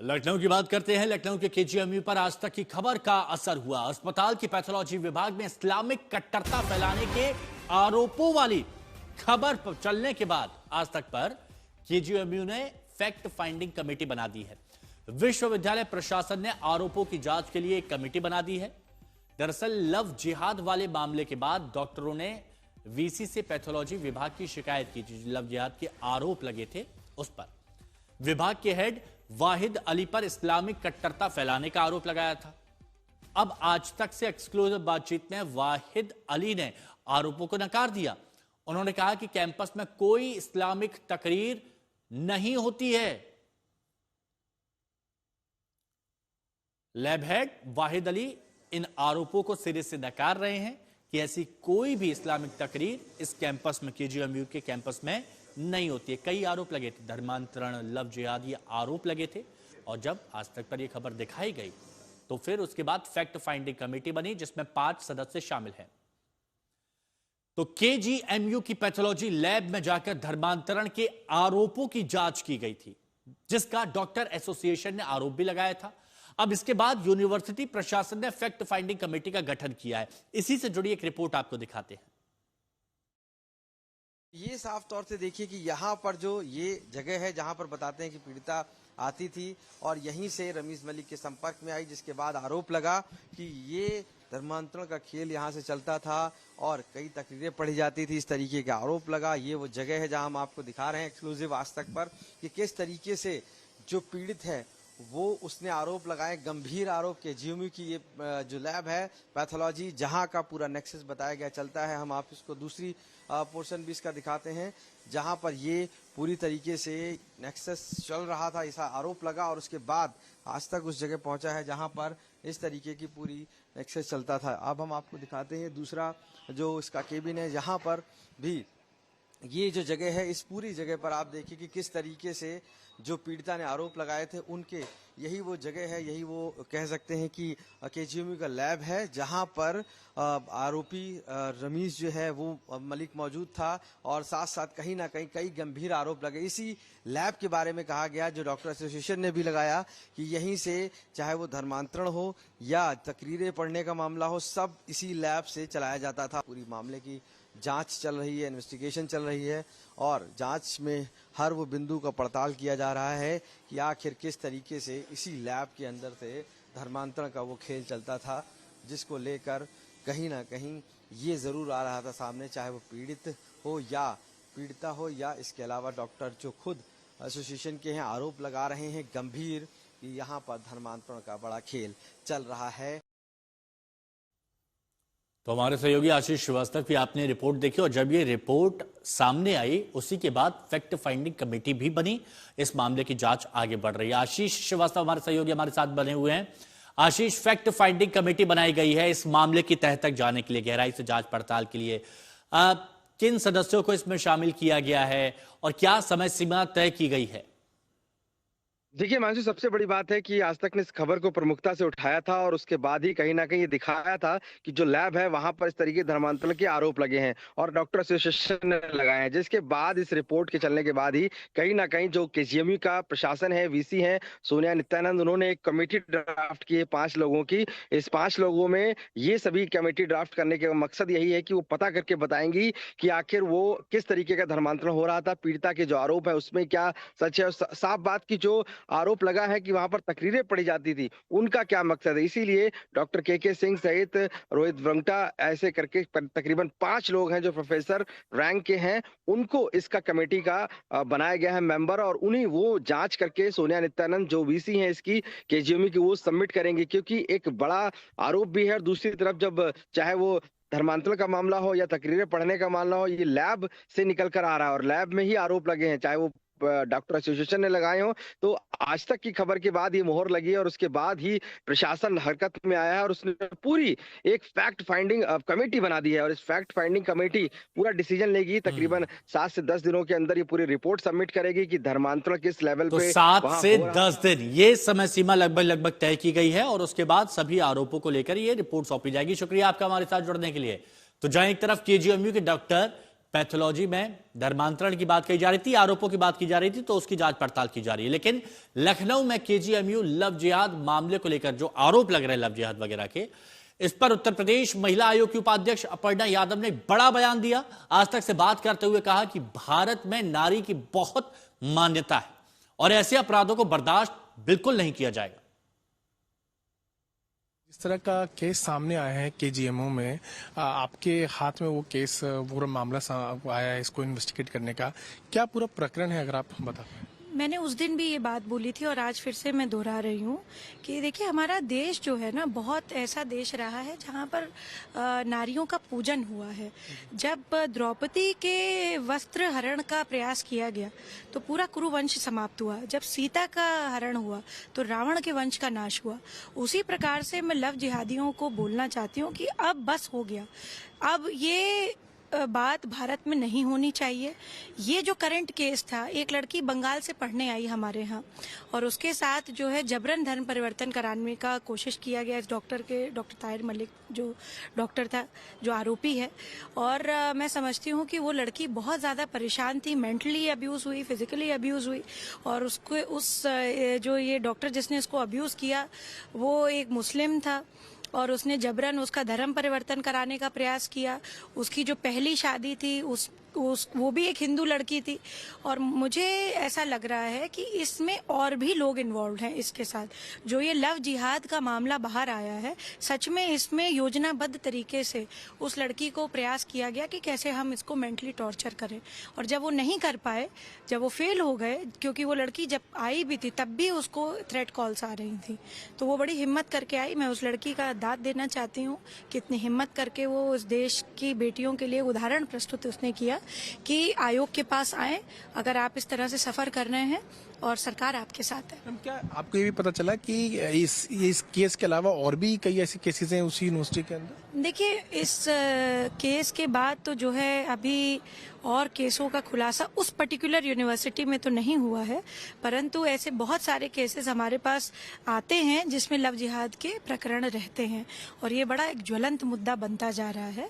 लखनऊ की बात करते हैं। लखनऊ के केजीएमयू पर आज तक की खबर का असर हुआ। अस्पताल की पैथोलॉजी विभाग में इस्लामिक कट्टरता फैलाने के आरोपों वाली खबर चलने के बाद आज तक पर केजीएमयू ने फैक्ट फाइंडिंग कमेटी बना दी है। विश्वविद्यालय प्रशासन ने आरोपों की जांच के लिए एक कमेटी बना दी है। दरअसल लव जिहाद वाले मामले के बाद डॉक्टरों ने वीसी से पैथोलॉजी विभाग की शिकायत की थी। लव जिहाद के आरोप लगे थे उस पर विभाग के हेड वाहिद अली पर इस्लामिक कट्टरता फैलाने का आरोप लगाया था। अब आज तक से एक्सक्लूसिव बातचीत में वाहिद अली ने आरोपों को नकार दिया। उन्होंने कहा कि कैंपस में कोई इस्लामिक तकरीर नहीं होती है। लैब हेड वाहिद अली इन आरोपों को सिरे से नकार रहे हैं कि ऐसी कोई भी इस्लामिक तकरीर इस कैंपस में, केजीएमयू के कैंपस में नहीं होती है। कई आरोप लगे थे, धर्मांतरण, लव जिहाद, ये आरोप लगे थे। और जब आज तक पर यह खबर दिखाई गई तो फिर उसके बाद फैक्ट फाइंडिंग कमेटी बनी जिसमें 5 सदस्य शामिल हैं। तो केजीएमयू की पैथोलॉजी लैब में जाकर धर्मांतरण के आरोपों की जांच की गई थी, जिसका डॉक्टर एसोसिएशन ने आरोप भी लगाया था। अब इसके बाद यूनिवर्सिटी प्रशासन ने फैक्ट फाइंडिंग कमेटी का गठन किया है। इसी से जुड़ी एक रिपोर्ट आपको दिखाते हैं। ये साफ तौर से देखिए कि यहाँ पर जो ये जगह है जहाँ पर बताते हैं कि पीड़िता आती थी और यहीं से रमीज मलिक के संपर्क में आई, जिसके बाद आरोप लगा कि ये धर्मांतरण का खेल यहाँ से चलता था और कई तकरीरें पढ़ी जाती थी। इस तरीके का आरोप लगा। ये वो जगह है जहाँ हम आपको दिखा रहे हैं एक्सक्लूसिव आज तक पर कि किस तरीके से जो पीड़ित है वो उसने आरोप लगाए, गंभीर आरोप के केजीएमयू की ये जो लैब है पैथोलॉजी जहां का पूरा नेक्सस बताया गया चलता है। हम आप इसको दूसरी पोर्शन भी इसका दिखाते हैं जहां पर ये पूरी तरीके से नेक्सस चल रहा था, ऐसा आरोप लगा और उसके बाद आज तक उस जगह पहुंचा है जहां पर इस तरीके की पूरी नेक्सस चलता था। अब हम आपको दिखाते हैं दूसरा जो इसका केबिन है, यहाँ पर भी ये जो जगह है, इस पूरी जगह पर आप देखिए कि किस तरीके से जो पीड़िता ने आरोप लगाए थे उनके, यही वो जगह है, यही वो कह सकते हैं कि केजीएमयू का लैब है जहां पर आरोपी रमीज जो है वो मलिक मौजूद था और साथ साथ कहीं ना कहीं कई गंभीर आरोप लगे। इसी लैब के बारे में कहा गया, जो डॉक्टर एसोसिएशन ने भी लगाया, कि यहीं से चाहे वो धर्मांतरण हो या तकरीरें पढ़ने का मामला हो, सब इसी लैब से चलाया जाता था। पूरी मामले की जांच चल रही है, इन्वेस्टिगेशन चल रही है और जांच में हर वो बिंदु का पड़ताल किया जा रहा है कि आखिर किस तरीके से इसी लैब के अंदर से धर्मांतरण का वो खेल चलता था, जिसको लेकर कहीं ना कहीं ये जरूर आ रहा था सामने, चाहे वो पीड़ित हो या पीड़िता हो या इसके अलावा डॉक्टर जो खुद एसोसिएशन के हैं आरोप लगा रहे हैं गंभीर कि यहाँ पर धर्मांतरण का बड़ा खेल चल रहा है। तो हमारे सहयोगी आशीष श्रीवास्तव की आपने रिपोर्ट देखी और जब ये रिपोर्ट सामने आई उसी के बाद फैक्ट फाइंडिंग कमेटी भी बनी। इस मामले की जांच आगे बढ़ रही है। आशीष श्रीवास्तव हमारे सहयोगी हमारे साथ बने हुए हैं। आशीष, फैक्ट फाइंडिंग कमेटी बनाई गई है इस मामले की तह तक जाने के लिए, गहराई से जांच पड़ताल के लिए। किन सदस्यों को इसमें शामिल किया गया है और क्या समय सीमा तय की गई है? देखिए मानसू, सबसे बड़ी बात है कि आज तक ने इस खबर को प्रमुखता से उठाया था और उसके बाद ही कहीं ना कहीं ये दिखाया था कि जो लैब है वहां पर इस तरीके के धर्मांतरण के आरोप लगे हैं और डॉक्टर एसोसिएशन ने लगाए हैं, जिसके बाद इस रिपोर्ट के चलने के बाद ही कहीं ना कहीं जो केजीएमयू का प्रशासन है, वीसी है सोनिया नित्यानंद, उन्होंने एक कमेटी ड्राफ्ट की है 5 लोगों की। इस 5 लोगों में ये सभी कमेटी ड्राफ्ट करने का मकसद यही है कि वो पता करके बताएंगी कि आखिर वो किस तरीके का धर्मांतरण हो रहा था, पीड़िता के जो आरोप है उसमें क्या सच है। साफ बात की जो आरोप लगा है कि वहां पर तकरीरें पढ़ी जाती थी, उनका क्या मकसद है। इसीलिए डॉक्टर के सिंह सहित रोहित वंगटा ऐसे करके तकरीबन 5 लोग हैं जो प्रोफेसर रैंक के हैं, उनको इसका कमेटी का बनाया गया है मेंबर और उन्हीं वो जांच करके सोनिया नित्यानंद जो वीसी हैं इसकी केजीएमयू की, वो सबमिट करेंगे। क्योंकि एक बड़ा आरोप भी है और दूसरी तरफ जब चाहे वो धर्मांतरण का मामला हो या तकरीरें पढ़ने का मामला हो, ये लैब से निकल कर आ रहा है और लैब में ही आरोप लगे हैं, चाहे वो डॉक्टर एसोसिएशन ने लगाए हो। तो आज तक की खबर के बाद ये मोहर लगी है और उसके बाद ही प्रशासन हरकत में आया है और उसने पूरी एक फैक्ट फाइंडिंग कमेटी बना दी है और इस फैक्ट फाइंडिंग कमेटी पूरा डिसीजन लेगी। तकरीबन 7 से 10 दिनों के अंदर ये पूरी रिपोर्ट सबमिट करेगी कि धर्मांतरण किस लेवल तो पे 7 से 10 दिन ये समय सीमा लगभग तय की गई है और उसके बाद सभी आरोपों को लेकर ये रिपोर्ट सौंपी जाएगी। शुक्रिया आपका हमारे साथ जुड़ने के लिए। तो जहां एक तरफ केजीएमयू के डॉक्टर पैथोलॉजी में धर्मांतरण की बात कही जा रही थी, आरोपों की बात की जा रही थी, तो उसकी जांच पड़ताल की जा रही है। लेकिन लखनऊ में केजीएमयू लव जिहाद मामले को लेकर जो आरोप लग रहे हैं लव जिहाद वगैरह के, इस पर उत्तर प्रदेश महिला आयोग की उपाध्यक्ष अपर्णा यादव ने बड़ा बयान दिया। आज तक से बात करते हुए कहा कि भारत में नारी की बहुत मान्यता है और ऐसे अपराधों को बर्दाश्त बिल्कुल नहीं किया जाएगा। इस तरह का केस सामने आया है केजीएमओ में, आपके हाथ में वो केस, पूरा मामला आया है इसको इन्वेस्टिगेट करने का, क्या पूरा प्रकरण है अगर आप बता पाएं? मैंने उस दिन भी ये बात बोली थी और आज फिर से मैं दोहरा रही हूँ कि देखिए हमारा देश जो है ना बहुत ऐसा देश रहा है जहाँ पर नारियों का पूजन हुआ है। जब द्रौपदी के वस्त्र हरण का प्रयास किया गया तो पूरा कुरुवंश समाप्त हुआ। जब सीता का हरण हुआ तो रावण के वंश का नाश हुआ। उसी प्रकार से मैं लव जिहादियों को बोलना चाहती हूँ कि अब बस हो गया। अब ये बात भारत में नहीं होनी चाहिए। ये जो करंट केस था, एक लड़की बंगाल से पढ़ने आई हमारे यहाँ और उसके साथ जो है जबरन धर्म परिवर्तन कराने का कोशिश किया गया इस डॉक्टर ताहिर मलिक जो डॉक्टर था, जो आरोपी है। और मैं समझती हूँ कि वो लड़की बहुत ज़्यादा परेशान थी, मेंटली अब्यूज़ हुई, फिजिकली अब्यूज़ हुई और जो ये डॉक्टर जिसने उसको अब्यूज़ किया वो एक मुस्लिम था और उसने जबरन उसका धर्म परिवर्तन कराने का प्रयास किया। उसकी जो पहली शादी थी वो भी एक हिंदू लड़की थी और मुझे ऐसा लग रहा है कि इसमें और भी लोग इन्वॉल्व हैं इसके साथ। जो ये लव जिहाद का मामला बाहर आया है, सच में इसमें योजनाबद्ध तरीके से उस लड़की को प्रयास किया गया कि कैसे हम इसको मेंटली टॉर्चर करें। और जब वो नहीं कर पाए, जब वो फेल हो गए, क्योंकि वो लड़की जब आई भी थी तब भी उसको थ्रेट कॉल्स आ रही थी, तो वो बड़ी हिम्मत करके आई। मैं उस लड़की का दाद देना चाहती हूँ कि इतनी हिम्मत करके वो उस देश की बेटियों के लिए उदाहरण प्रस्तुत उसने किया कि आयोग के पास आए अगर आप इस तरह से सफर कर रहे हैं और सरकार आपके साथ है। हम क्या आपको ये भी पता चला कि इस केस के अलावा और भी कई ऐसे केसेस हैं उसी यूनिवर्सिटी के अंदर? देखिए इस केस के बाद तो जो है अभी और केसों का खुलासा उस पर्टिकुलर यूनिवर्सिटी में तो नहीं हुआ है, परंतु ऐसे बहुत सारे केसेस हमारे पास आते हैं जिसमें लव जिहाद के प्रकरण रहते हैं और ये बड़ा एक ज्वलंत मुद्दा बनता जा रहा है।